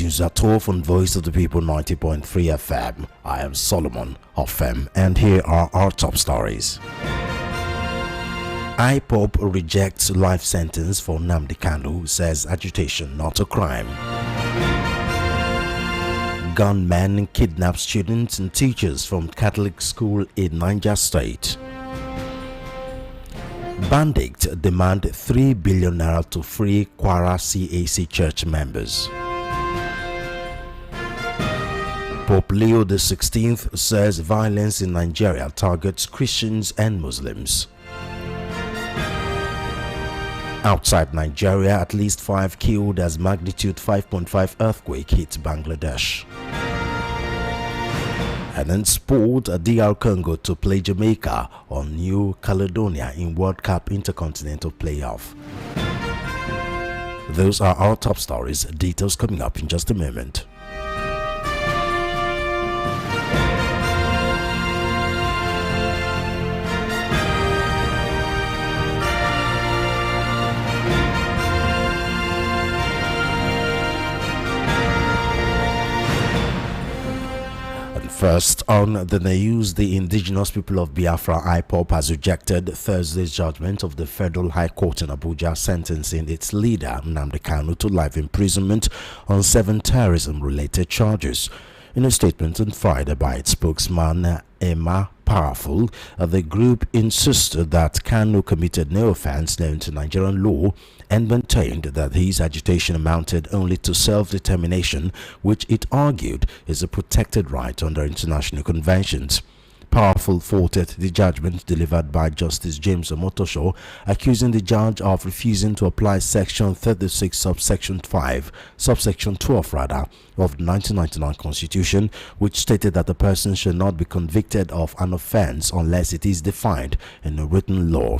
News at 12 on Voice of the People 90.3 FM. I am Solomon of FM, and here are our top stories. IPOB rejects life sentence for Nnamdi Kanu, says agitation not a crime. Gunmen kidnap students and teachers from Catholic school in Niger State. Bandits demand 3 billion naira to free Kwara CAC church members. Pope Leo XVI says violence in Nigeria targets Christians and Muslims. Outside Nigeria, at least 5 killed as magnitude 5.5 earthquake hit Bangladesh. And in sport, DR Congo to play Jamaica on New Caledonia in World Cup Intercontinental Playoff. Those are our top stories. Details coming up in just a moment. First, on the news, the indigenous people of Biafra IPOB has rejected Thursday's judgment of the Federal High Court in Abuja sentencing its leader, Nnamdi Kanu, to life imprisonment on 7 terrorism-related charges. In a statement on Friday by its spokesman, Emma Powerful, the group insisted that Kanu committed no offense known to Nigerian law and maintained that his agitation amounted only to self-determination, which it argued is a protected right under international conventions. Powerful faulted the judgment delivered by Justice James Omotosho, accusing the judge of refusing to apply Section 36, subsection 5, subsection 12 rather, of the 1999 Constitution, which stated that a person shall not be convicted of an offense unless it is defined in a written law.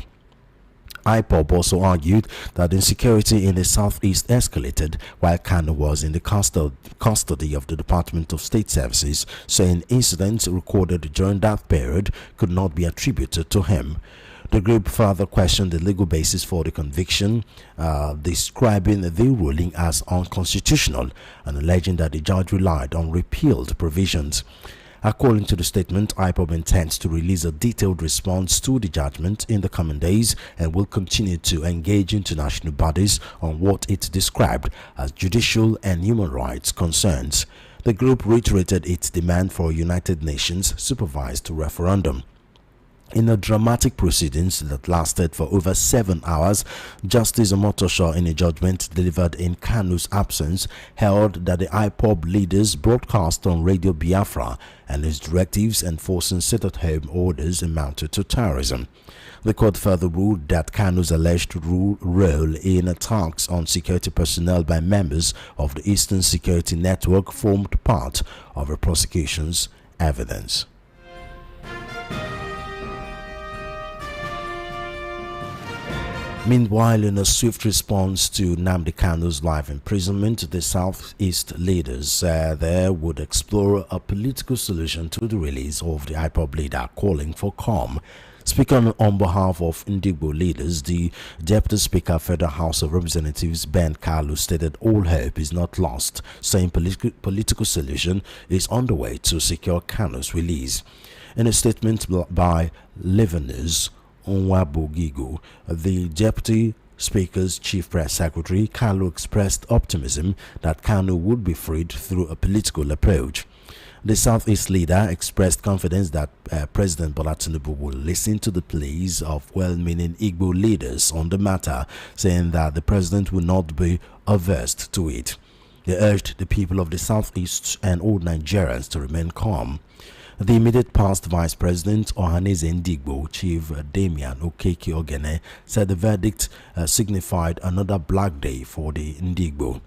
IPOB also argued that insecurity in the southeast escalated while Kanu was in the custody of the Department of State Services, saying incidents recorded during that period could not be attributed to him. The group further questioned the legal basis for the conviction, describing the ruling as unconstitutional and alleging that the judge relied on repealed provisions. According to the statement, IPOB intends to release a detailed response to the judgment in the coming days and will continue to engage international bodies on what it described as judicial and human rights concerns. The group reiterated its demand for a United Nations supervised referendum. In a dramatic proceedings that lasted for over 7 hours, Justice Omotosho, in a judgment delivered in Kanu's absence, held that the IPOB leaders broadcast on Radio Biafra and his directives enforcing sit-at-home orders amounted to terrorism. The court further ruled that Kanu's alleged role in attacks on security personnel by members of the Eastern Security Network formed part of the prosecution's evidence. Meanwhile, in a swift response to Nnamdi Kanu's life imprisonment, the Southeast leaders there would explore a political solution to the release of the IPOB leader, calling for calm. Speaking on behalf of Ndigbo leaders, the Deputy Speaker of Federal House of Representatives, Ben Kalu, stated all hope is not lost, saying political solution is underway to secure Kanu's release. In a statement by Lebanese Onwabugigo, the Deputy Speaker's Chief Press Secretary, Kalu expressed optimism that Kanu would be freed through a political approach. The Southeast leader expressed confidence that President Bola Tinubu will listen to the pleas of well-meaning Igbo leaders on the matter, saying that the president will not be averse to it. They urged the people of the Southeast and all Nigerians to remain calm. The immediate past Vice President Ohaneze Ndigbo, Chief Damian Okeke Ogene, said the verdict signified another black day for the Ndigbo.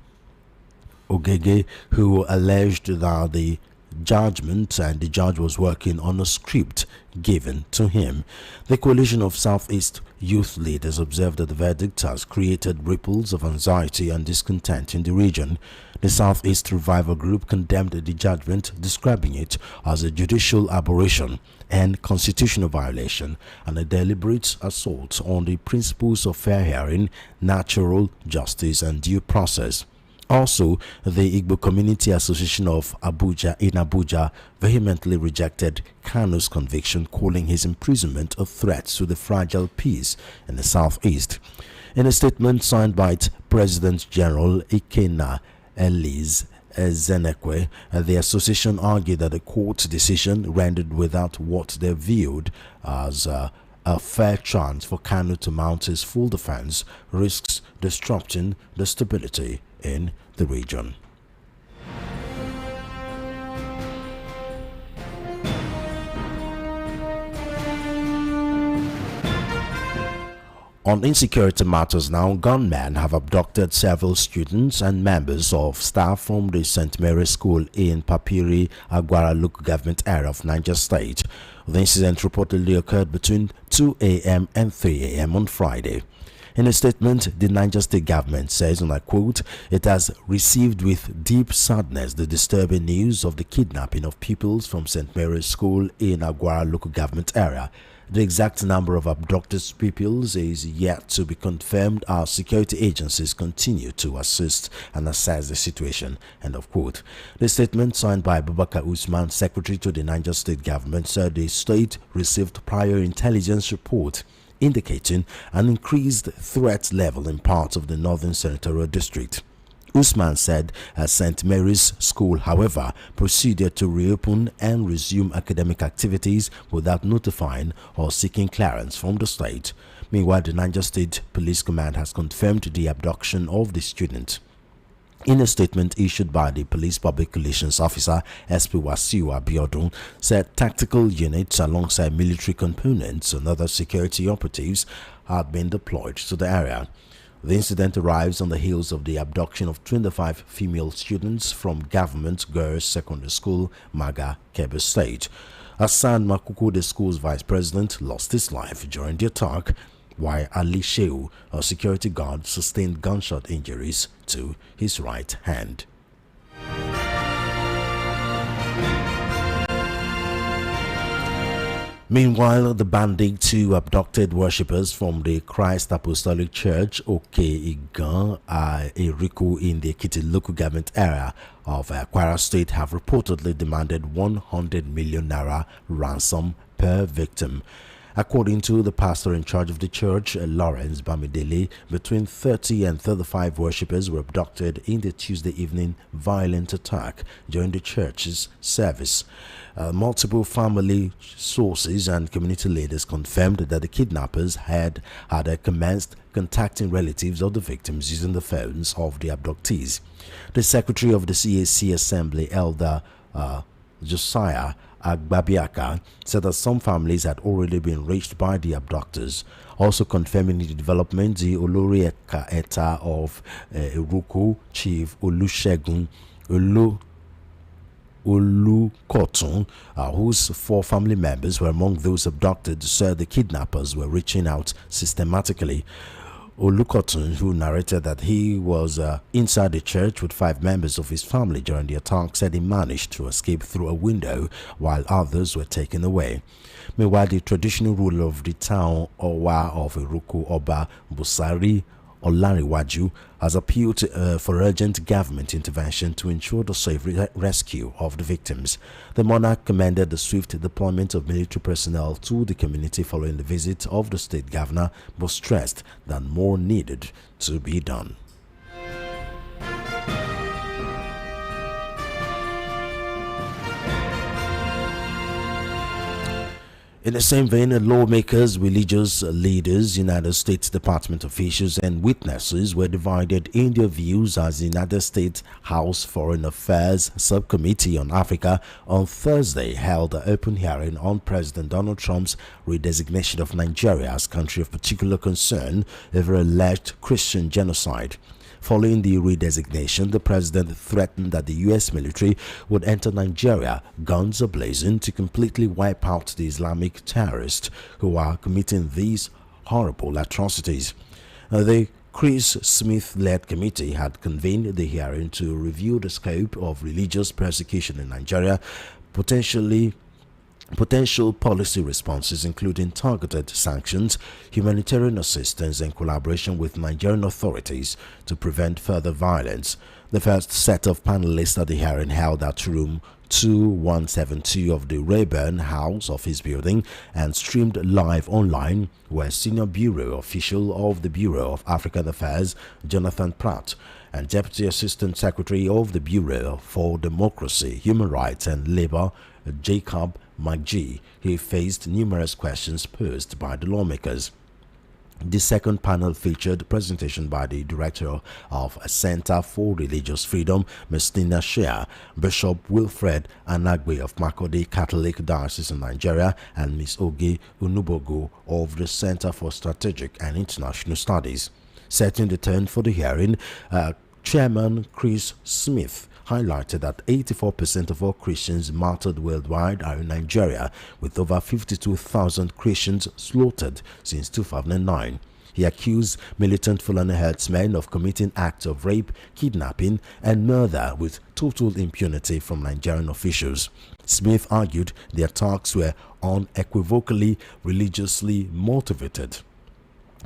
Ogege, who alleged that the judgment and the judge was working on a script given to him. The coalition of Southeast youth leaders observed that the verdict has created ripples of anxiety and discontent in the region. The Southeast Revival Group condemned the judgment, describing it as a judicial aberration and constitutional violation and a deliberate assault on the principles of fair hearing, natural justice and due process. Also, the Igbo Community Association of Abuja in Abuja vehemently rejected Kanu's conviction, calling his imprisonment a threat to the fragile peace in the southeast. In a statement signed by its President General Ikenna Elise Zenekwe, the association argued that the court's decision rendered without what they viewed as a fair chance for Kanu to mount his full defense risks disrupting the stability in the region. On insecurity matters now, gunmen have abducted several students and members of staff from the St. Mary's School in Papiri, Agwara local government area of Niger State. The incident reportedly occurred between 2 a.m. and 3 a.m. on Friday. In a statement, the Niger State government says, and I quote, "It has received with deep sadness the disturbing news of the kidnapping of pupils from St. Mary's School in Agwara local government area. The exact number of abducted pupils is yet to be confirmed. Our security agencies continue to assist and assess the situation." End of quote. The statement signed by Abubakar Usman, secretary to the Niger State government, said the state received prior intelligence report indicating an increased threat level in parts of the northern senatorial district. Usman said St. Mary's School, however, proceeded to reopen and resume academic activities without notifying or seeking clearance from the state. Meanwhile, the Niger State Police Command has confirmed the abduction of the student. In a statement issued by the Police Public Relations Officer, SP Wasiu Abiodun, said tactical units alongside military components and other security operatives had been deployed to the area. The incident arrives on the heels of the abduction of 25 female students from Government Girls Secondary School, Maga, Kebbi State. Hassan Makuku, the school's vice president, lost his life during the attack, while Ali Shehu, a security guard, sustained gunshot injuries to his right hand. Meanwhile, the bandits who abducted worshippers from the Christ Apostolic Church, Oke-Igan, Eriku in the Ekiti local government area of Kwara State have reportedly demanded 100 million naira ransom per victim. According to the pastor in charge of the church, Lawrence Bamidele, between 30 and 35 worshippers were abducted in the Tuesday evening violent attack during the church's service. Multiple family sources and community leaders confirmed that the kidnappers had commenced contacting relatives of the victims using the phones of the abductees. The secretary of the CAC Assembly, Elder Josiah Agbabiaka, said that some families had already been reached by the abductors. Also confirming the development, the Olori Eta of Eruku, Chief Olusegun Olukotun, whose 4 family members were among those abducted, said the kidnappers were reaching out systematically. Olukotun, who narrated that he was inside the church with 5 members of his family during the attack, said he managed to escape through a window while others were taken away. Meanwhile, the traditional ruler of the town Owa of Iruku, Oba Busari Olariwaju, has appealed for urgent government intervention to ensure the safe rescue of the victims. The monarch commended the swift deployment of military personnel to the community following the visit of the state governor, but stressed that more needed to be done. In the same vein, lawmakers, religious leaders, United States Department officials, and witnesses were divided in their views as the United States House Foreign Affairs Subcommittee on Africa on Thursday held an open hearing on President Donald Trump's redesignation of Nigeria as country of particular concern over alleged Christian genocide. Following the redesignation, the president threatened that the U.S. military would enter Nigeria guns a-blazing to completely wipe out the Islamic terrorists who are committing these horrible atrocities. The Chris Smith-led committee had convened the hearing to review the scope of religious persecution in Nigeria, potential policy responses including targeted sanctions, humanitarian assistance, and collaboration with Nigerian authorities to prevent further violence. The first set of panelists at the hearing held at room 2172 of the Rayburn House office building and streamed live online were Senior Bureau Official of the Bureau of African Affairs Jonathan Pratt and Deputy Assistant Secretary of the Bureau for Democracy, Human Rights and Labour Jacob McGee. He faced numerous questions posed by the lawmakers. The second panel featured a presentation by the Director of Center for Religious Freedom, Ms. Nina Shea, Bishop Wilfred Anagbe of Makurdi Catholic Diocese in Nigeria, and Ms. Oge Unubogo of the Center for Strategic and International Studies. Setting the tone for the hearing, Chairman Chris Smith highlighted that 84% of all Christians martyred worldwide are in Nigeria, with over 52,000 Christians slaughtered since 2009. He accused militant Fulani herdsmen of committing acts of rape, kidnapping, and murder with total impunity from Nigerian officials. Smith argued the attacks were unequivocally religiously motivated,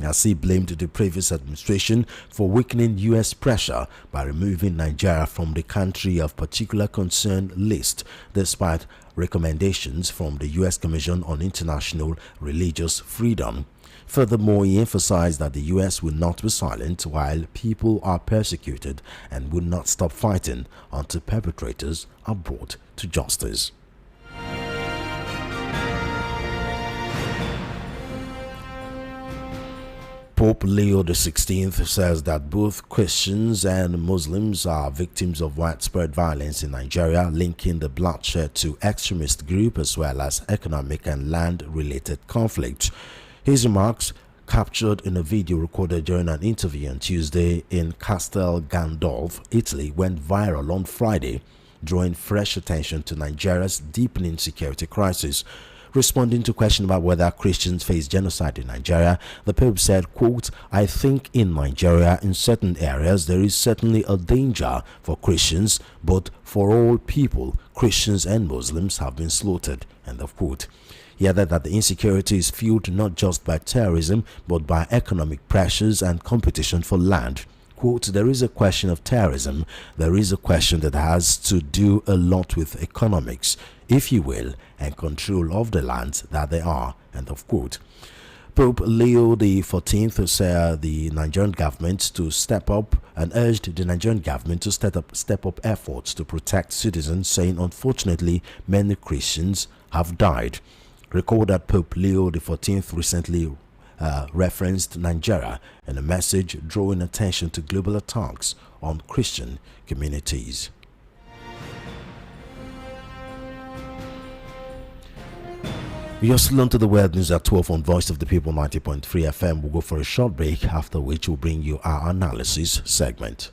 as he blamed the previous administration for weakening U.S. pressure by removing Nigeria from the country of particular concern list, despite recommendations from the U.S. Commission on International Religious Freedom. Furthermore, he emphasized that the U.S. will not be silent while people are persecuted and will not stop fighting until perpetrators are brought to justice. Pope Leo XVI says that both Christians and Muslims are victims of widespread violence in Nigeria, linking the bloodshed to extremist groups as well as economic and land-related conflict. His remarks, captured in a video recorded during an interview on Tuesday in Castel Gandolfo, Italy, went viral on Friday, drawing fresh attention to Nigeria's deepening security crisis. Responding to question about whether Christians face genocide in Nigeria, the Pope said, quote, "I think in Nigeria, in certain areas, there is certainly a danger for Christians, but for all people, Christians and Muslims have been slaughtered," end of quote. He added that the insecurity is fueled not just by terrorism, but by economic pressures and competition for land. Quote, "There is a question of terrorism. There is a question that has to do a lot with economics, if you will, and control of the lands that they are," end of quote. Pope Leo XIV said the Nigerian government to step up and urged the Nigerian government to step up efforts to protect citizens, saying unfortunately many Christians have died. Recall that Pope Leo XIV recently referenced Nigeria in a message drawing attention to global attacks on Christian communities. You're still on to the world news at 12 on Voice of the People 90.3 FM. We'll go for a short break, after which we'll bring you our analysis segment.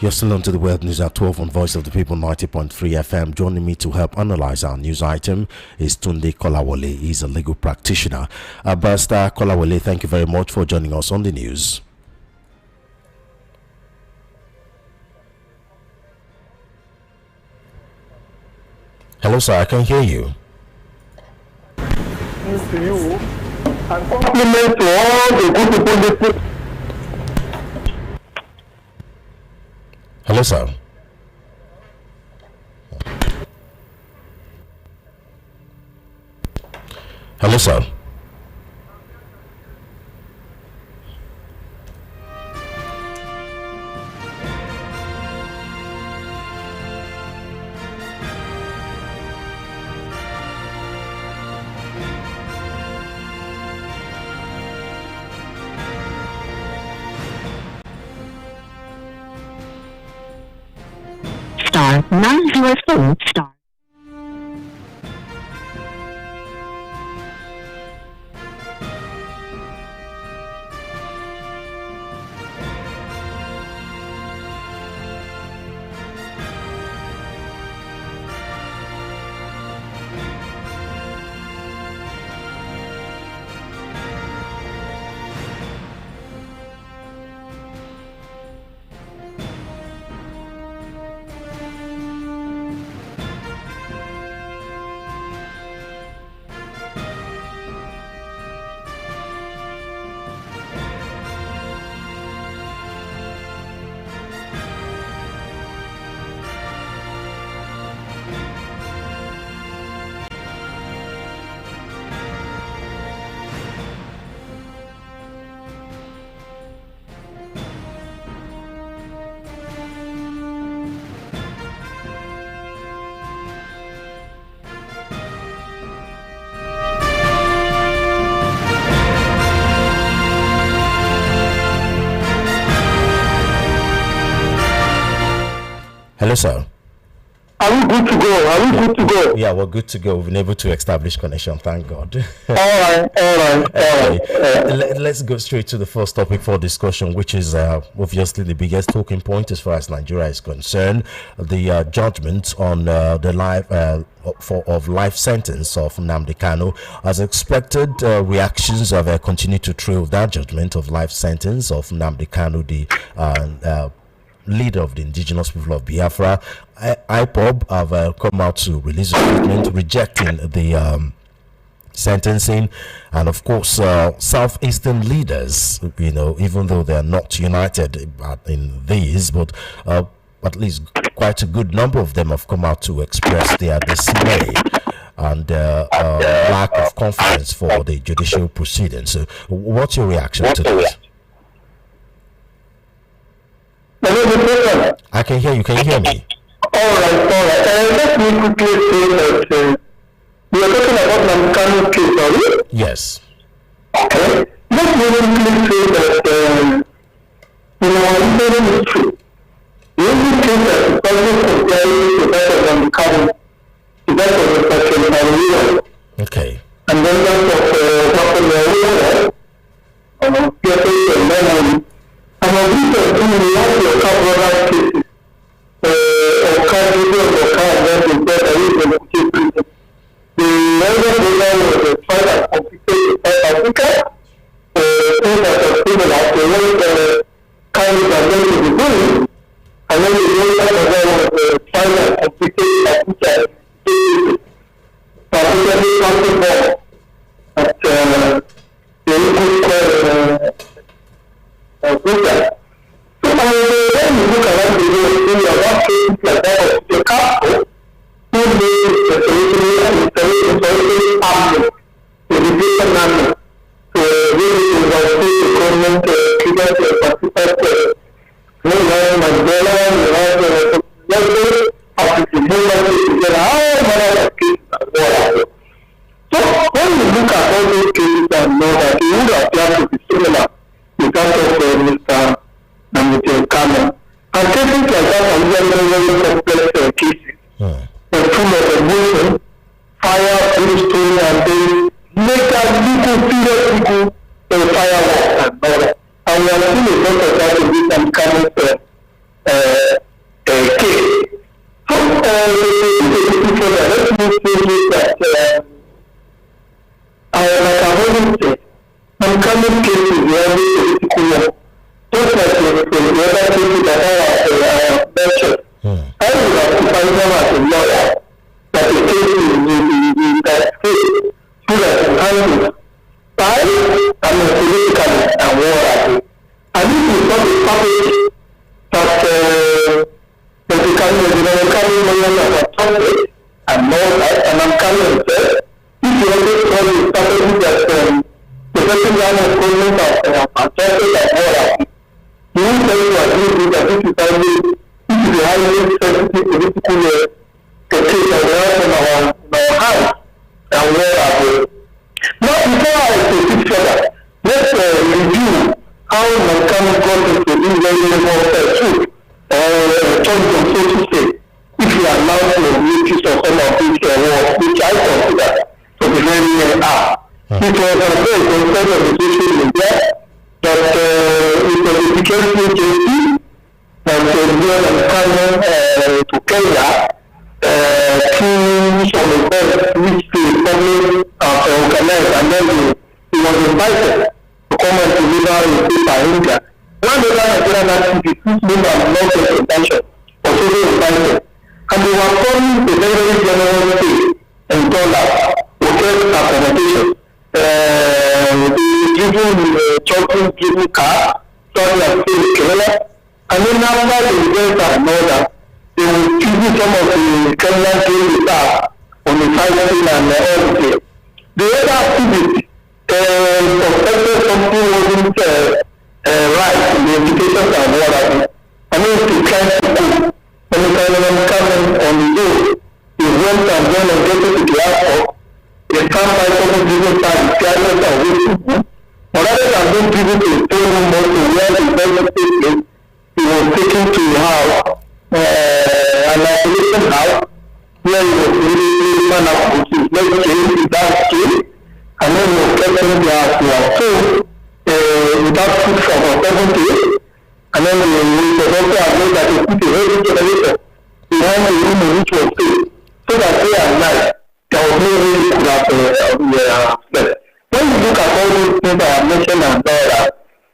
You're still on to the World News at 12 on Voice of the People 90.3 FM. Joining me to help analyze our news item is Tunde Kolawole. He's a legal practitioner. Barrister Kolawole, thank you very much for joining us on the news. Hello, sir. I can hear you. To you and compliment to all the good people. Hello, sir. Hello, sir. Star 904 star. Hello, sir. Are we good to go? Are we good to go? Yeah, we're good to go. We've been able to establish connection. Thank God. All right. Let's go straight to the first topic for discussion, which is obviously the biggest talking point as far as Nigeria is concerned. The judgment on the life sentence of Nnamdi Kanu. As expected, reactions have continued to trail that judgment of life sentence of Nnamdi Kanu, the leader of the indigenous people of Biafra. IPOB have come out to release a statement rejecting the sentencing, and of course southeastern leaders, even though they are not united in these, but at least quite a good number of them have come out to express their dismay and lack of confidence for the judicial proceedings. So what's your reaction to this? I can hear you. Can you hear me? All right. Let me quickly say that we are talking about Nnamdi Kanu's case, are we? Yes. Okay. Let me quickly say that it is true. The only case that is possible comparing to that of Nnamdi Kanu is that of the Section 9. Okay. And then that of Dr. And I think that we have to cover other cases of casualties of cars in bed and even the prison. The other program was a trial that completed in South Africa. Things that are similar to what Kanu are going to be doing. And then the other program was a trial that completed in Abuja. Particularly something more at the Olympic Abuja. So when you look around the world, you are not cases like that of the couple who made the solution and the army, the division army, to really oversee the government figures to participate. You have Mandela, you have the African Union, there are all manner of cases as well. So when you look at all those cases and know that it would appear to be similar in terms of Mr. Nnamdi Kanu. And cases like that are very complex cases. They're full of emotion, fire, brimstone, and they make us serious legal fireworks and all that. And we are seeing a lot of that in this Kanu's say that like I've always said, uncommon cases where the political just like the other cases that are mentioned. I would have to find them as a lawyer that the case is that case so that the handle I am a politically and war. And this is not a topic that the coming million of authority and more that, and I'm coming to say, if you always call it something that the person line of government of authority and more, you will tell you agree with that this is a highly sensitive political case that we have in our house and where are they. Now, before I proceed further, let's review how mankind got into this very level truth or choice of so to say, if you are allowed to make use of some of these words, which I consider to be very hard. It was a very concern of the social media that it was a security agency that was given a Kanu to Kenya to some events which the public organized, and then he was invited to come and deliver a paper in India. One of the Nigerian activities whose name and not the attention was also invited. And they were calling a very general fee in dollars, hotel accommodation. Giving giving car, starting at Kerala, and then after the event and another, they will give you some of the Kenyan game staff on the fighting and everything. The other activity, suspected something wasn't right in the invitations and what have you. I mean, to try to go. When the Kenyan coming on the road, he went and then and get to the airport. They come by some different times, careless and waiting. But rather than being given to a stone more to where the government takes, he was taken to a house, an isolation house, where he was really man up with his leg chain, without chain, and then he was kept in there to a food, without food for about 7 days, and then he was also advised that he put a heavy generator behind the room in which was safe, so that day and night, there was no way he could have slept. When you look at all these things I have mentioned and all that,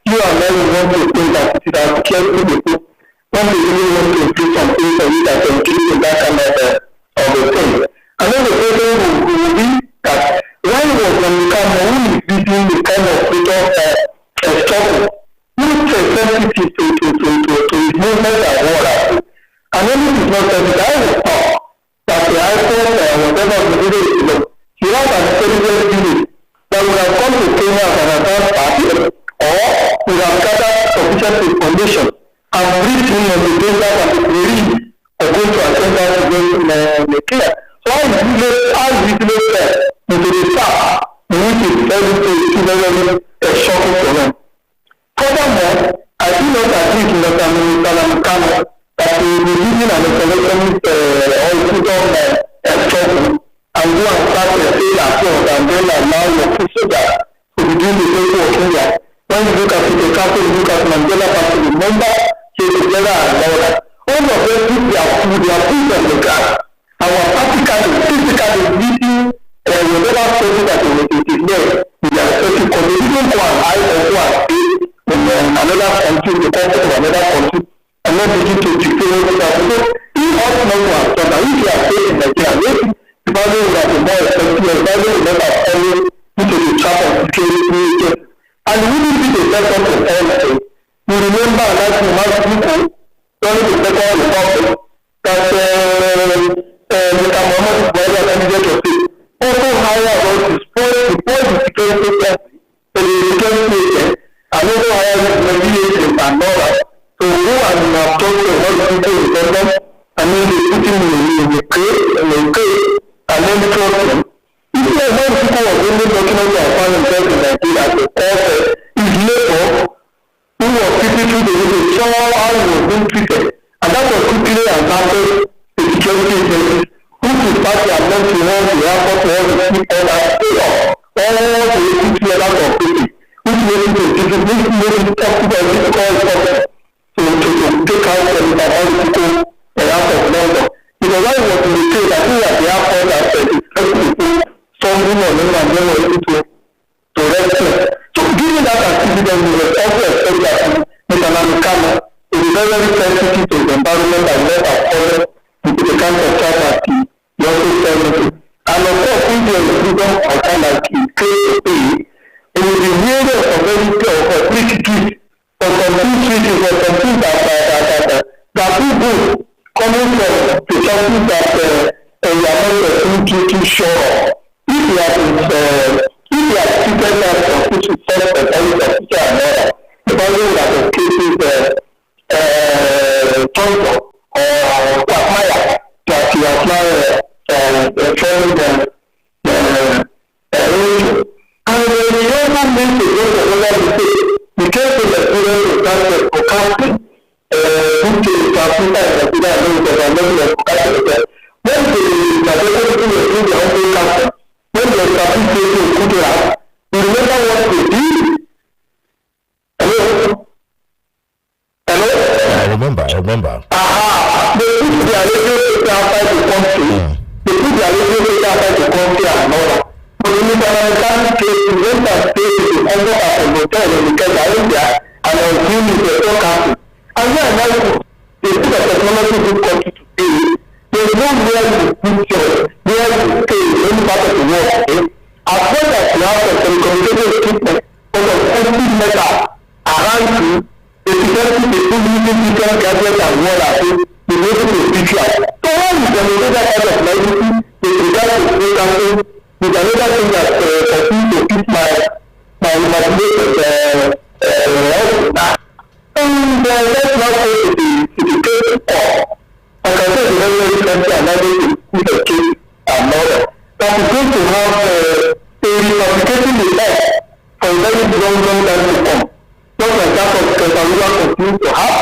you and I want to think that it is carefully because when they really want to do something for you that can keep in that kind of a thing. And then the question will be that why was when you come who is leading the kind of freedom struggle? Who is sensitive to his movement and all that? And when it is not sensitive, I will thought that the IPOB whatever the video is, he has an intelligent unit that would have come to Kenya as an advanced party or would have gathered sufficient information and briefed him on the data that is released or going to attend that to Nigeria. So how is useless into the fact in which it is very shocking for them. Furthermore, I do not agree with Nnamdi Kanu that he will be using an intellectualist or struggle and go and start a sale at once and then allow your soldiers to be doing the same for Kenya. When you look at it, the country, you look at Mandela Party, remember, came together and all that. All of them took their food, their food on the ground. Our physically leading whatever story that is there with their respective country. You don't go and hide or go and stay in another country, the country of another country, and not begin to dictate what that. So, he ought not to have done that. If you are staying in Nigeria, the Bible will have been more effective, the Bible will not have fallen into the trap of security. And we will be the second of all things. You remember that you have people during the Second Republic that Mr. Muhammad Buhari and candidate of it also hire about to spoil the security agency, the security agent, and also hire the agents and all that. So go and talk to all the people in government, and then they put him in the crate, and then trust him. If you are not people of only document and find themselves in Nigeria as a author, his labor, who was people through the video, saw how he was being treated. And that was quickly adapted the security agencies, who could start their men to all the airport, to all the people that stay up, all the 6 levels of people, which made it possible and difficult to take out all the people out of London. Because I was in the case that we at the airport and said, and then were able to rescue. So given that activity, we were also expect that Mr. Nnamdi Kanu is very, very sensitive to the environment and not according to the kind of child that he also said into. And of course, if there is freedom of kind that he claims to pay, it will be really a very of quick gift for some treaties or some things that people coming from the something that we are not too sure of. If you have treated that for which is self and always a teacher and another, the Bible that the cases Tonto or Papaya that you have now training them and when you also make the go to another mistake, the case of the student is that for casting, which is transmitter and the student and the level of casting. When the majority is doing the whole casting, when the establishment is good to have, you remember what they did? Hello? I remember. They put their radio station outside the country. They put their radio station outside the country and all that. But in the American case, the went and stayed in the under at a hotel in the Niger and was doing the broadcasting. And then now they put a technology good country to pay. There's no where you put your where you pay any part of the world. As well as you have a telecommunication equipment for the sensitive metal around you, the security people using different gadgets and what have you, be able to speak out. So when you generate that kind of legacy, with regard to broadcasting, is another thing that continues to keep my imagination and let's not go to the case of, like I said, the very, very country and not going to put a case and murder. That is going to have a replicating effect for a very long time to come. Just like that of Cameroon continues to have,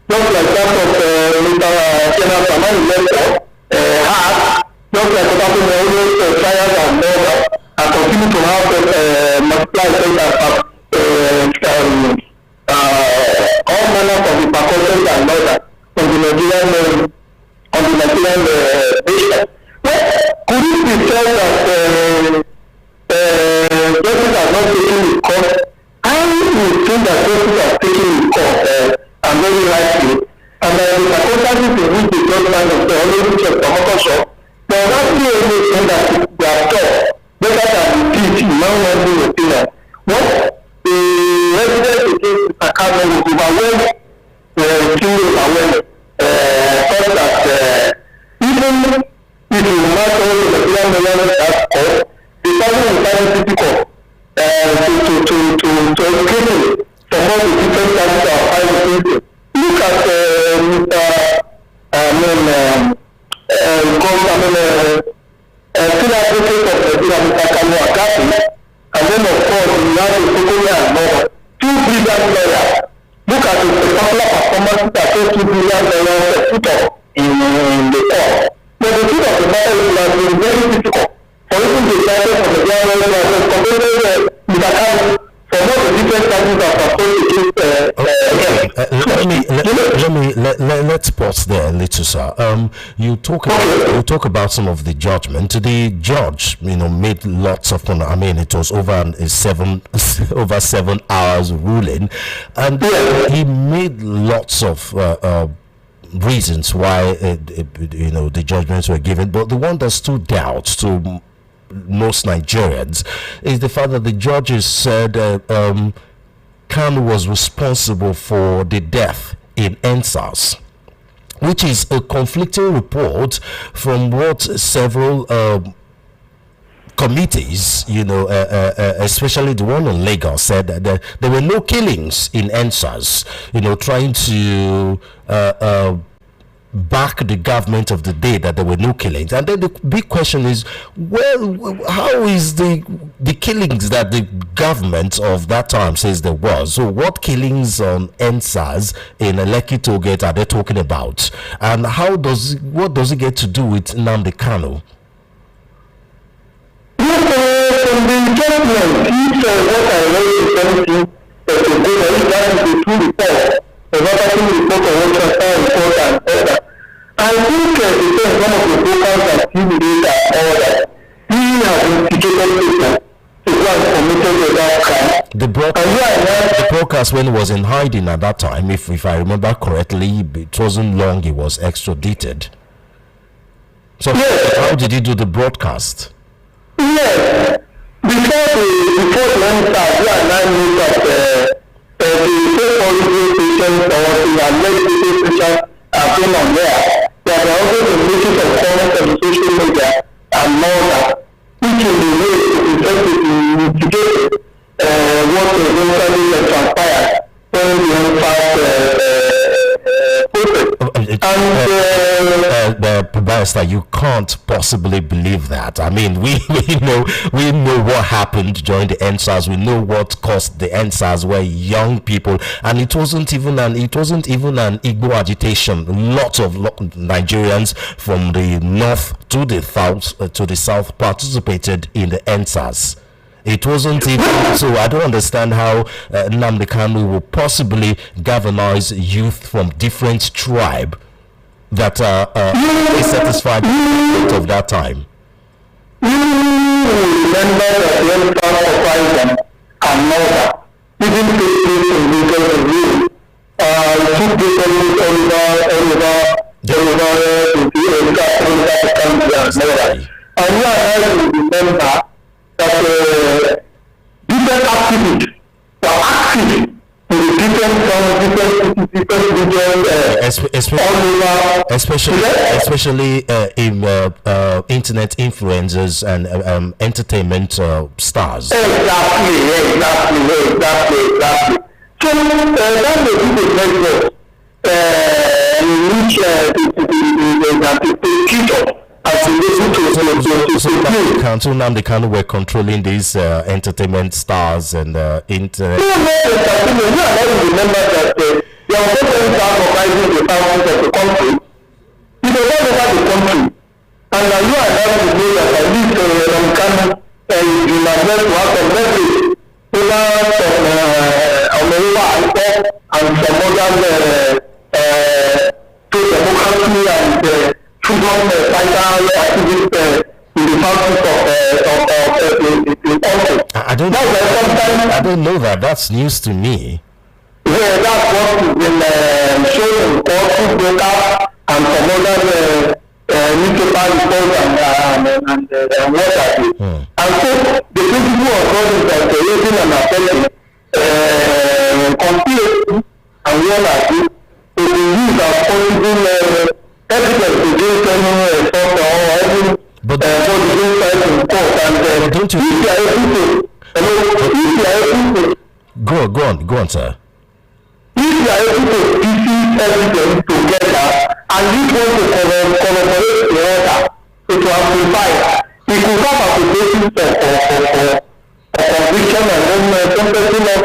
just like that of Mr. General Samani Lecter had, just like what happened always trials and murder, and continue to have multiply effect all manners of the precautions and murder on the Nigerian nation. Well, could it be said that justice has not taken the course? I would think that justice has taken the course and very likely, and that the circumstances in which the judgment of the honorable church promoter shop, there is actually anything that they have taught better than the teach in non-learning opinion. What the evidence against Mr. Kanu was overwhelmed, extremely overwhelmed, such that even if you not only the Nigerian government has court, the person is very difficult to educate some of the different types of private people. Look at still advocate of Mr. Kanu Agapi, and then of course we have the Sokoli and Mother, two brilliant lawyers. Look at the particular performance that those two brilliant lawyers put up in the court. But the truth of the matter is that it is very difficult for even the judges of the general lawyers compared to Mr. Kanu for all the different charges that are let's pause there a little, sir. You talk about some of the judgment. The judge, made lots of fun. I mean, it was over 7 hours ruling, and he made lots of reasons why the judgments were given. But the one that stood out to most Nigerians is the fact that the judges said Kanu was responsible for the death in NSAS, which is a conflicting report from what several committees, especially the one in Lagos, said that there were no killings in NSAS, trying to back the government of the day that there were no killings. And then the big question is, well, how is the killings that the government of that time says there was? So what killings on NSAS in Lekki Tollgate are they talking about? And what does it get to do with Nnamdi Kanu? From the judgment, if what I read is that is the true report, the verbatim report of what transfer report and all that. I think it is one of the brokers that see the data and all that. has instigated people to go and committed that crime. The broadcast, when he was in hiding at that time, if I remember correctly, it wasn't long he was extradited. So yes. How did he do the broadcast? Yes. Before the NSAS, you and I knew that the so-called stations or the alleged stations have been on there. There are also the basis of comments on social media and more that, which in the way is just to mitigate what eventually transpired when the Barrister, you can't possibly believe that. I mean, we know what happened during the NSAS. We know what caused the NSAS, where young people, and it wasn't even an Igbo agitation. Lots of Nigerians from the north to the south participated in the NSAS. It wasn't even so. I don't understand how Nnamdi Kanu will possibly galvanize youth from different tribe that are dissatisfied of that time. Remember that when some uprising and murder didn't take place in legal review. It took place and we are able to remember that different activities were active in the different especially in internet influencers and entertainment stars. Exactly. So that's the network in which the future. So Nnamdi Kanu were controlling these entertainment stars and internet. You remember that the unfortunate stars comprising the thousands of the country. You know, all over the country. And you are able to know that at least Nnamdi Kanu you might to have some message over some and some other pro-democracy and freedom fighter activists in the country. I don't know that. That's news to me. Yeah, that's what has been shown in court, broker, and some other newspaper reports and what have you. And so the principle of God is that raising and affecting conspiracy and what have you to be used as possible evidence against any source or any don't you go on, sir. If you are able to piece evidence together and you want to collaborate together to amplify, it could have applications for conviction and then something of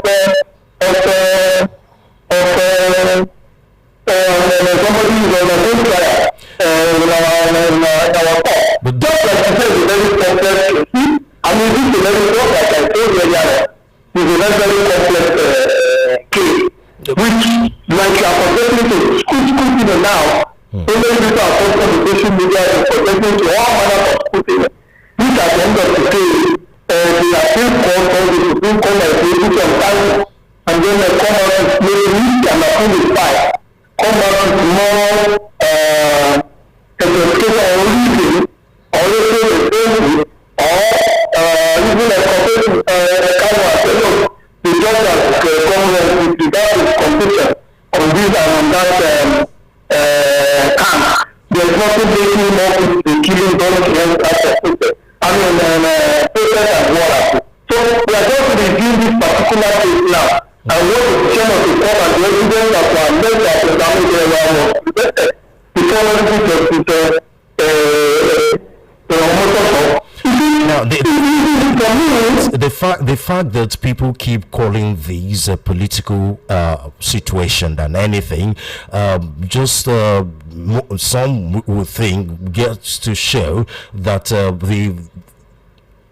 somebody who is on a good trial in our court. But just like you said, it's very complex. I mean, this is a very complex, like I told you earlier, it's a very complex case, which, like you are projecting to school people now, so many people are posting on the social media and projecting to all manner of school, which at the end of the day, they are still called for the Supreme Court and they put some time, and then they come out and maybe and approve the file. Come out with more education or reason, or the same or even a competition the judge has come with regard to competition on this and on that camp. There's nothing making more the killing done against that process. I mean, process and water. So we are just reviewing this particular case now. And what the position of the court and the evidence that were made that the damage was presented before everything now, the fact that people keep calling these political situation than anything, just some would think gets to show that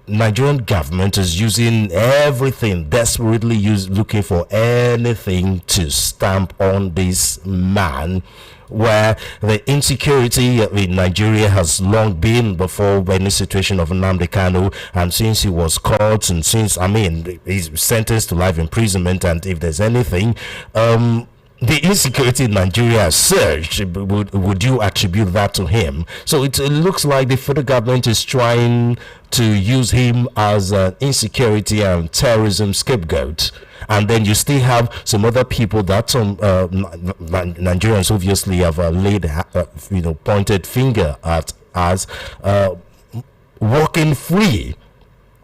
Nigerian government is using everything, desperately looking for anything to stamp on this man, where the insecurity in Nigeria has long been before any situation of Nnamdi Kanu, and since he was caught, and since, I mean, he's sentenced to life imprisonment, and if there's anything, the insecurity in Nigeria has surged. Would you attribute that to him? So it looks like the federal government is trying to use him as an insecurity and terrorism scapegoat. And then you still have some other people that some Nigerians obviously have laid, pointed finger at as walking free.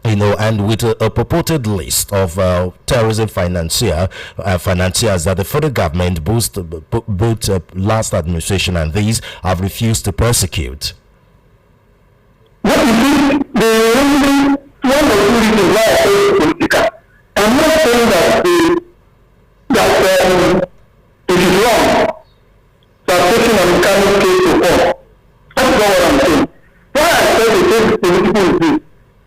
And with a purported list of terrorism financiers that the federal government, both last administration and these, have refused to persecute. What you see, one of the reasons why I say political, I'm not saying that it is wrong that taking an Kanu case to court. That's not what I'm saying. Why I say the case is political is this.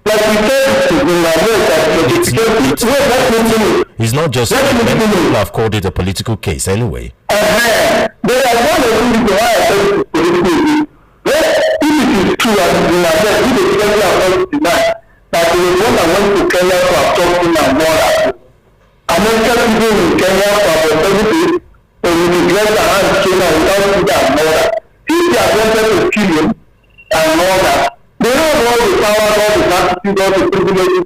Like we said in it's not just many people have called it a political case anyway. There are one of the reasons why I said it's political. If it is true as in Niger, if the president has not denied that he was one that went to Kenya to abduct him and murder. American people in Kenya for about 7 days, with the dress and hands Kenya without food and murder. If they are wanted to kill him and murder, they don't have all the power, all the latitude, all the privileges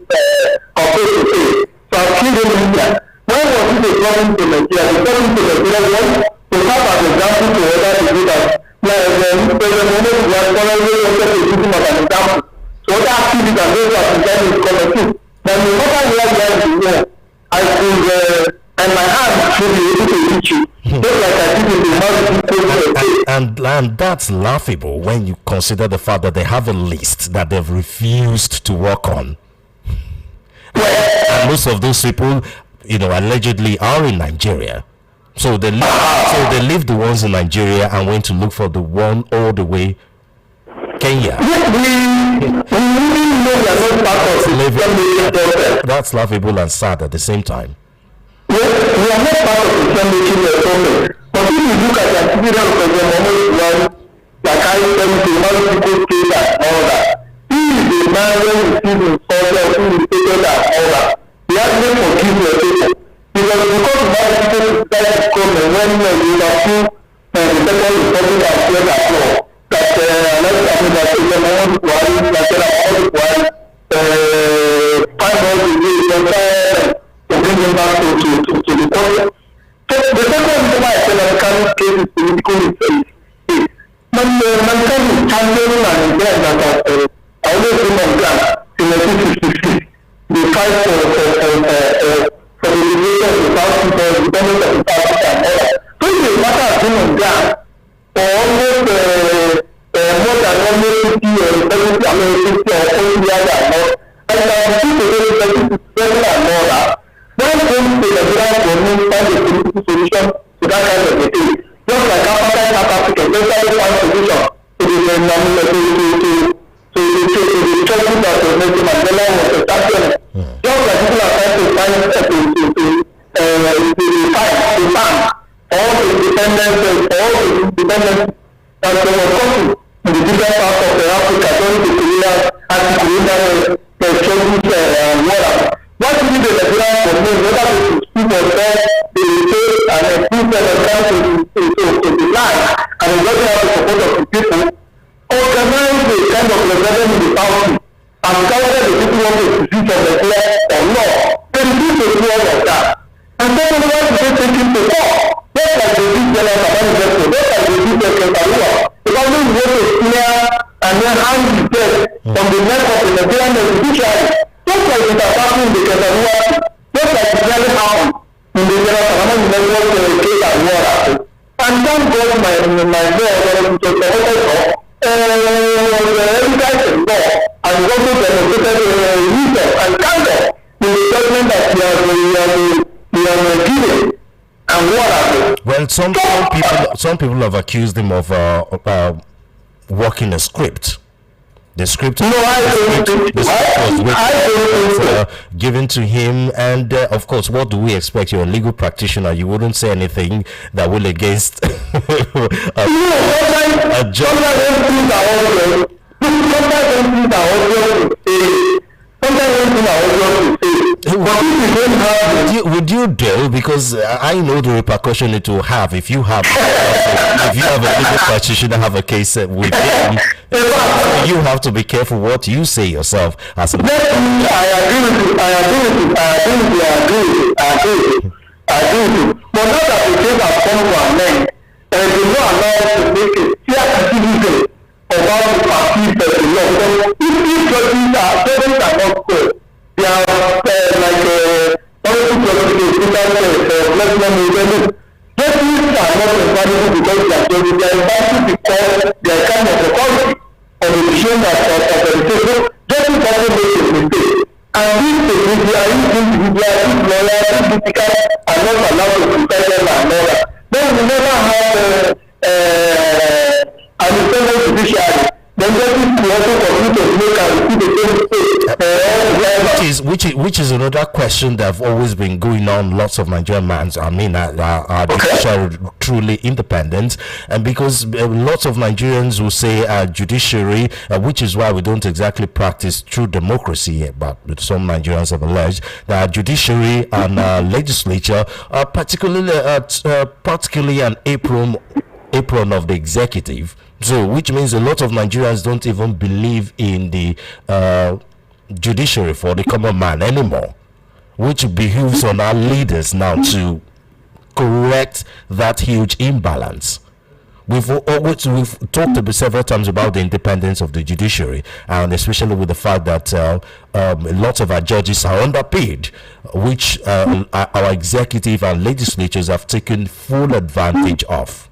of face to face. So I've killed him in India. When was it a problem to Nigeria? The problem to Nigeria was to have an example to other to do that. President Mohamed Buhari wanted to use him as an example. So other activities and those that began his committee. But no matter where we are in the world, I could, and my hand should be able to reach you. Just like I did in the and that's laughable when you consider the fact that they have a list that they've refused to work on. And most of those people, allegedly are in Nigeria. So they leave the ones in Nigeria and went to look for the one all the way Kenya. That's laughable and sad at the same time. Yes, we are not part of the making the problem. But if you look at the activity of President Mohamed Buhari, like I said, the man people say that all that. He is a man when he sees himself, who is taken that all that. He has to forgive your people. Because the man people decide to come and when you are two, the second republic has said that law. That let's say that President Mohamed Buhari, that Mohamed Buhari, find all the ways to bring him back to the point. So the second reason why I say that Kanu case is political is mankind is championing and enjoying that I always bring on ground in 1966. They fight for the liberation of the South people, the government of the South people and all that. So it's a matter of being on ground for almost more than 150 or 70 or 50 or 40 years and more. And people really and all that. When things to the ground for me find a political solution to that kind of a thing. Just like African South Africa, they find one solution to the struggle that was making Mandela was a champion. Just like people are trying to find to find all the independence that they were coming in the different parts of Africa during the Korea anti-colonial struggles and war. What we need is a ground for me, whether it is people there, they say, and then people are trying to the land, and what they have the support of the people, organize a kind of referendum in the South, and gather the people want to exist on the air or law. They refuse to do all of that. And then we want to take him to court. Just like they did General Manifesto, just like they did Kekarua. Because we want to clear and then hang the death from the neck of the Nigerian judiciary. Just like it has happened in the Kekarua, just like it really happened in the General Manifesto case and war happened. And thank God my God, was evidence in law, and also demonstrated reason and candor in the judgment that we are giving. And what happened? Well, some people have accused him of working a script. The script, No, I don't the script was I don't think so. given to him, and of course, what do we expect? You're a legal practitioner. You wouldn't say anything that will against a judge. Sometimes things are obvious to say. Would you dare? Because I know the repercussion it will have if you have a legal practitioner have a case with him. You have to be careful what you say yourself. As a I agree with you. I agree with you. But now that the case has come to an end, and they not allowed to make a clear decision about the perceived the law. If judges are not good, they are honorable judges, judges are not invaluable because they are judges. They are invaluable because they are kind of authority on the decision that judges also make a mistake. And these individuals, lawyers, critical are not allowed to criticize them and all that. Then we never have an independent judiciary. Then judges will also continue to make and repeat the same mistake. Which is another question that have always been going on. Lots of Nigerian mans, I mean, are judiciary truly independent, and because lots of Nigerians will say judiciary, which is why we don't exactly practice true democracy, but some Nigerians have alleged that judiciary and legislature are particularly an apron of the executive. So, which means a lot of Nigerians don't even believe in the judiciary for the common man anymore, which behooves on our leaders now to correct that huge imbalance. We've talked about several times about the independence of the judiciary, and especially with the fact that lots of our judges are underpaid, which our executive and legislatures have taken full advantage of.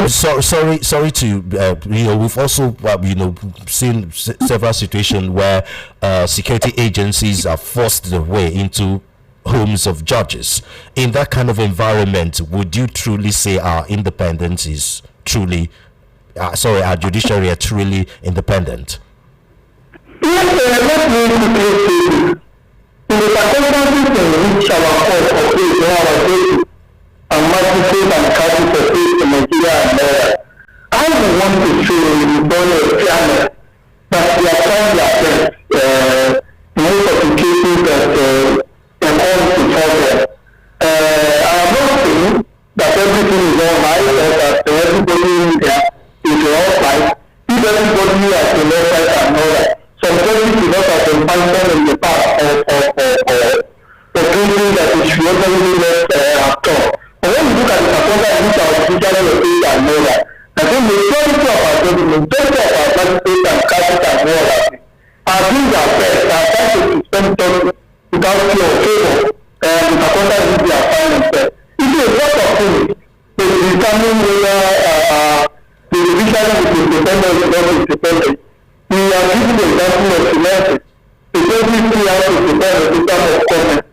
Sorry to we've also seen several situations where security agencies are forced their way into homes of judges. In that kind of environment, would you truly say our independence is truly our judiciary are truly independent? Yes, in the circumstances in which our court operates, and magistrates and councils of state in Nigeria and there, I would want to show the body of fairness that they are trying their best most of the cases that come before them. I am not saying that everything is all right or that everybody in there is all right. If everybody has been all right and all that, some judges do not have been functioning in the past or thinking that it should not really let at all. But when you look at the performance which our judiciary authority and all that, I think the majority of our judges, the majority of our magistrates and councils and all that are doing their best, are trying to suspend justice without fear or favor, the performance which they are finding themselves. It is a lot of things to determine whether the judiciary is independent or not independent. We are giving the example of finances. The judges still have to prepare a system of comment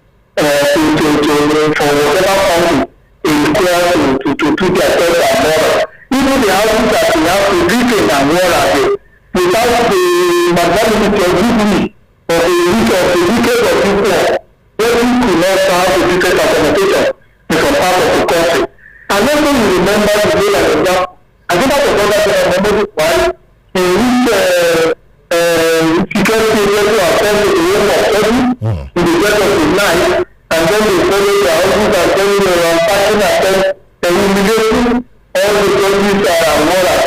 for whatever country is required to treat their thoughts and more. Even the houses that we have to retain and more are there. Without the magnanimity of dignity or the wicked of people, judges could not have a different accommodation in some part of the country. And then when you remember the way as example, I think that was another thing I remember why in which security agencies are sent to the room of study in the dead of the night, and then they follow their houses and then they are packing at them and humiliating all the judges and morals.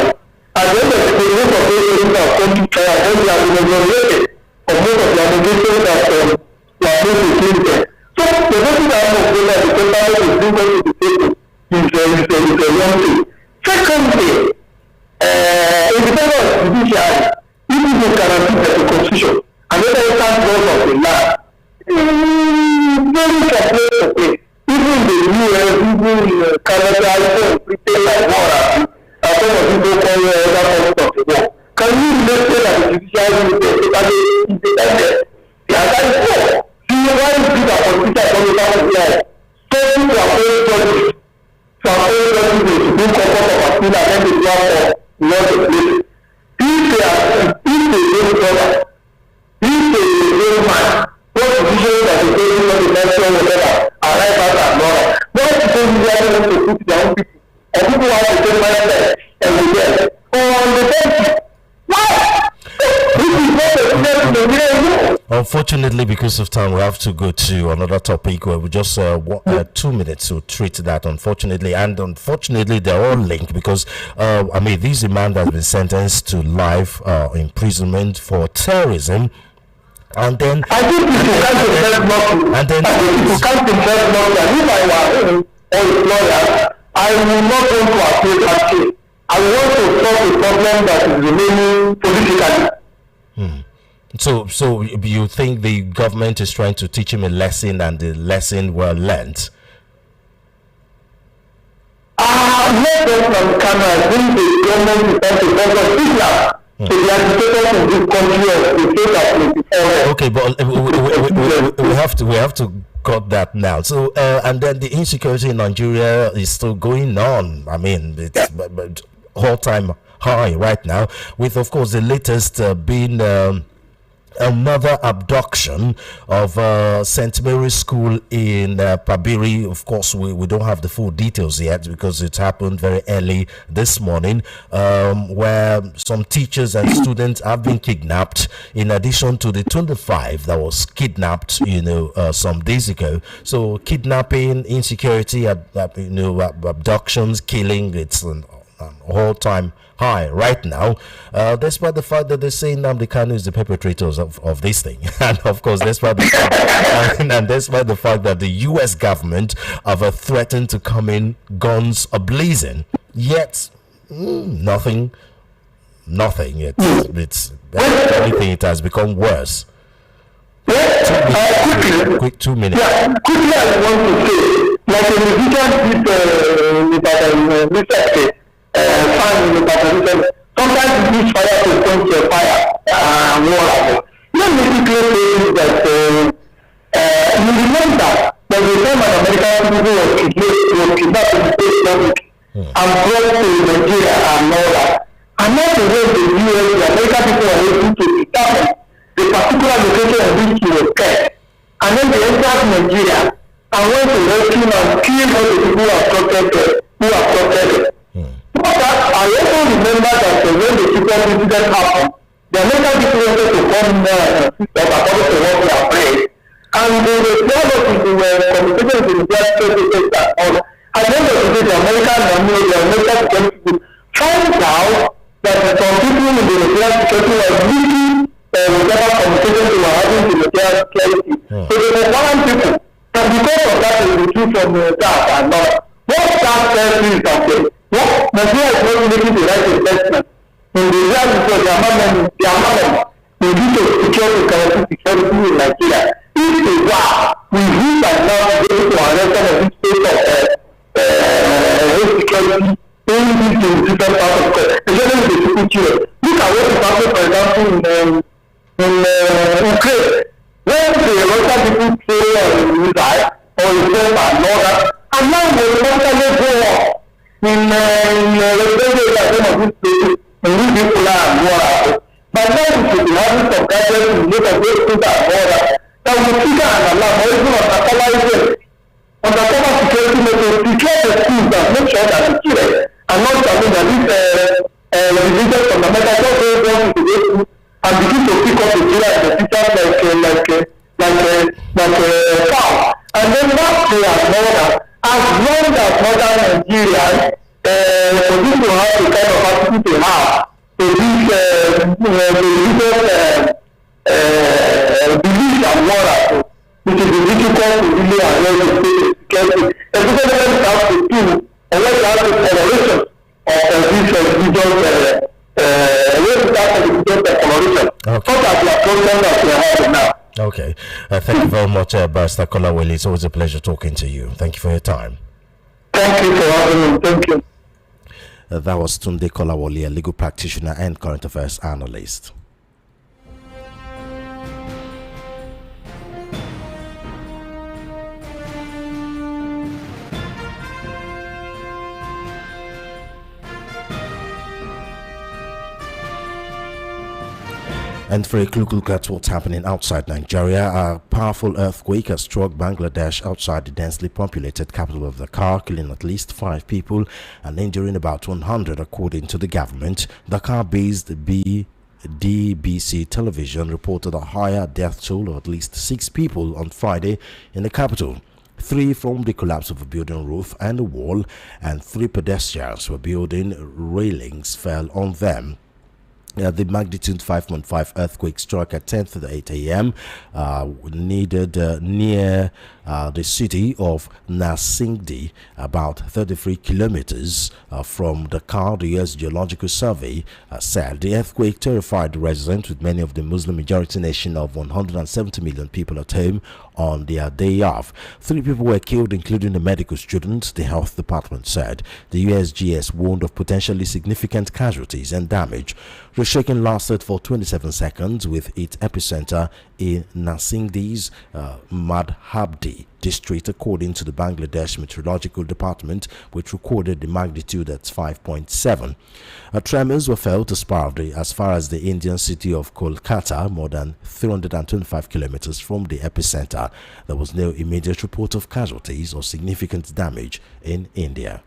And then the most of those things are come to trial, and then they have been exonerated of most of the allegations that were placed against them. So the message I have of that the total is different to the table is a wrong thing. Secondly, independence of judiciary, if it is guaranteed by the constitution and whether it stands laws of the land, very calculated. Even the US, even Canada, even Britain, like Mora, and some of people call other parts of the world. Can you really say that the judiciary is totally independent? The answer is no. See, why is it that politicians don't have to lie? Studying to appoint judges, to appoint judges in the Supreme Court of still attend the job for lots of places. If they don't brother, if they don't man, what decisions that they take for the nation, whatever, arrive at and brother. What decisions they are going to put their own people, and people have to take mindset and be there. On the bench, why? Unfortunately, because of time, we have to go to another topic where we just 2 minutes to treat that. Unfortunately, they're all linked because this man has been sentenced to life imprisonment for terrorism. And then I think if you can't invest nothing, I think if you can't invest nothing, if I were a lawyer, I will not want to appeal that case. I want to solve a problem that is remaining politically. So you think the government is trying to teach him a lesson and the lesson well learned? Not just from Kanu, I think the government is trying to focus Islam. So the agitators in this country of the state of 24. Okay, but we have to got that now. So and then the insecurity in Nigeria is still going on. I mean, it's all-time high right now, with of course the latest being another abduction of St. Mary's School in Pabiri. Of course, we don't have the full details yet because it happened very early this morning, where some teachers and students have been kidnapped, in addition to the 25 that was kidnapped, some days ago. So kidnapping, insecurity, abductions, killing, it's an all-time high right now, despite the fact that they say Nnamdi Kanu is the perpetrators of this thing. And of course, despite the fact that the US government have threatened to come in guns a-blazing, yet nothing. It's if anything, it has become worse. 2 minutes. Yeah, quickly I want to say, like a musician did fan in the sometimes you use fire to quench your fire war. Let me quickly say that you remember that the time an American people was kidnapped in the state public and brought to Nigeria and all that. And not the way the US, the American people were able to determine the particular location in which he was kept. And then they entered Nigeria and went to rescue and kill all the people who are protected. But I also remember that when the super incident happened, the American people wanted to come according to what they are praying. And they were communicating with the US that all. At the end of the day, the American people found out that some people in the nuclear security were leaking whatever communication they were having to nuclear security. So they were warning people. And because of that, they withdrew from the attack and all. What that tells you is that Nigeria is not making the right investment in the reality for the armament in due to security in Nigeria. If they were, we use and now go to arrest some of this state of security in these different parts of the country, especially the people children. Look at what is happening, for example, in Ukraine, when the Russian people play missile or Israel and all that, and now they constantly go on. In people are more. But now we should be having some guidance to look at those things that are more. Now we figure and allow more even undercover security methods to secure the schools and make sure that the children are not something that this religious fundamental just don't want to go through and begin to pick up the children and the teachers like cow. And then that they are more. As long as modern Nigerians for this to have the kind of attitude they have to this religious belief and moral, which is difficult to really address the state security, especially when it comes to two, or when it comes to toleration of this religious toleration, such as the problem that we are having now. Okay. Thank you very much, Barrister Kolawole. It's always a pleasure talking to you. Thank you for your time. Thank you for having me. Thank you. That was Tunde Kolawole, a legal practitioner and current affairs analyst. And for a quick look at what's happening outside Nigeria, a powerful earthquake has struck Bangladesh outside the densely populated capital of Dhaka, killing at least 5 people and injuring about 100 according to the government. Dhaka-based DBC television reported a higher death toll of at least 6 people on Friday in the capital. 3 from the collapse of a building roof and a wall, and 3 pedestrians were building railings fell on them. The magnitude 5.5 earthquake struck at 10:08 a.m. Near the city of Nnamdi, about 33 kilometers from Dakar. The U.S. Geological Survey said the earthquake terrified the residents, with many of the Muslim majority nation of 170 million people at home on their day off. 3 people were killed, including a medical student, the health department said. The USGS warned of potentially significant casualties and damage. The shaking lasted for 27 seconds, with its epicenter in Nnamdi's Madhabdi district, according to the Bangladesh Meteorological Department, which recorded the magnitude at 5.7. Tremors were felt as far as the Indian city of Kolkata, more than 325 kilometers from the epicenter. There was no immediate report of casualties or significant damage in India.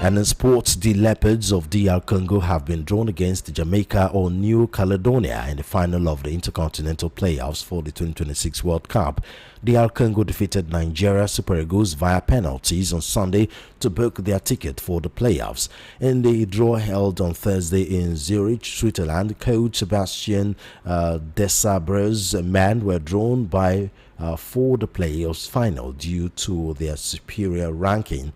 And in sports, the Leopards of DR Congo have been drawn against Jamaica or New Caledonia in the final of the Intercontinental Playoffs for the 2026 World Cup. DR Congo defeated Nigeria Super Eagles via penalties on Sunday to book their ticket for the playoffs. In the draw held on Thursday in Zurich, Switzerland, coach Sebastian Desabre's men were drawn by for the playoffs final due to their superior ranking.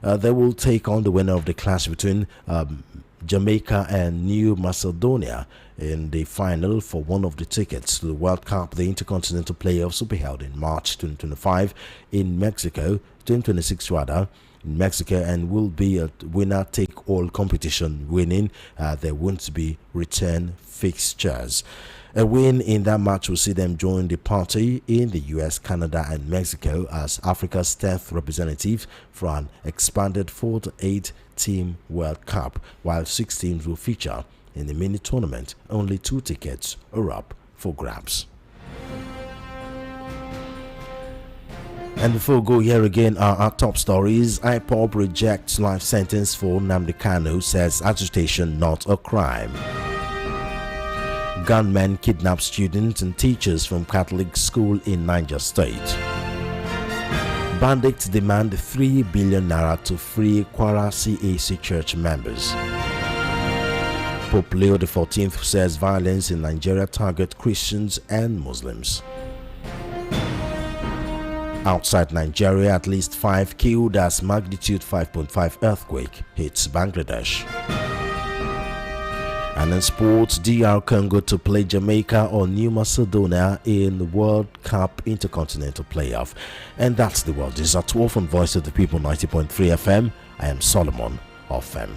They will take on the winner of the clash between Jamaica and New Macedonia in the final for one of the tickets to the World Cup. The Intercontinental Playoffs will be held in March 2025 in Mexico, 2026 rather, in Mexico, and will be a winner-take-all competition, winning. There won't be return fixtures. A win in that match will see them join the party in the US, Canada, and Mexico as Africa's 10th representative for an expanded 4 to 8 team World Cup, while 6 teams will feature in the mini tournament. Only 2 tickets are up for grabs. And before we go, here again are our top stories. IPOB rejects life sentence for Nnamdi Kanu, says agitation not a crime. Gunmen kidnap students and teachers from Catholic school in Niger State. Bandits demand 3 billion naira to free Kwara CAC church members. Pope Leo XIV says violence in Nigeria targets Christians and Muslims. Outside Nigeria, at least 5 killed as magnitude 5.5 earthquake hits Bangladesh. And in sports, DR Congo to play Jamaica or New Macedonia in the World Cup Intercontinental Playoff. And that's the world. This is at 12 on Voice of the People 90.3 FM. I am Solomon of FM.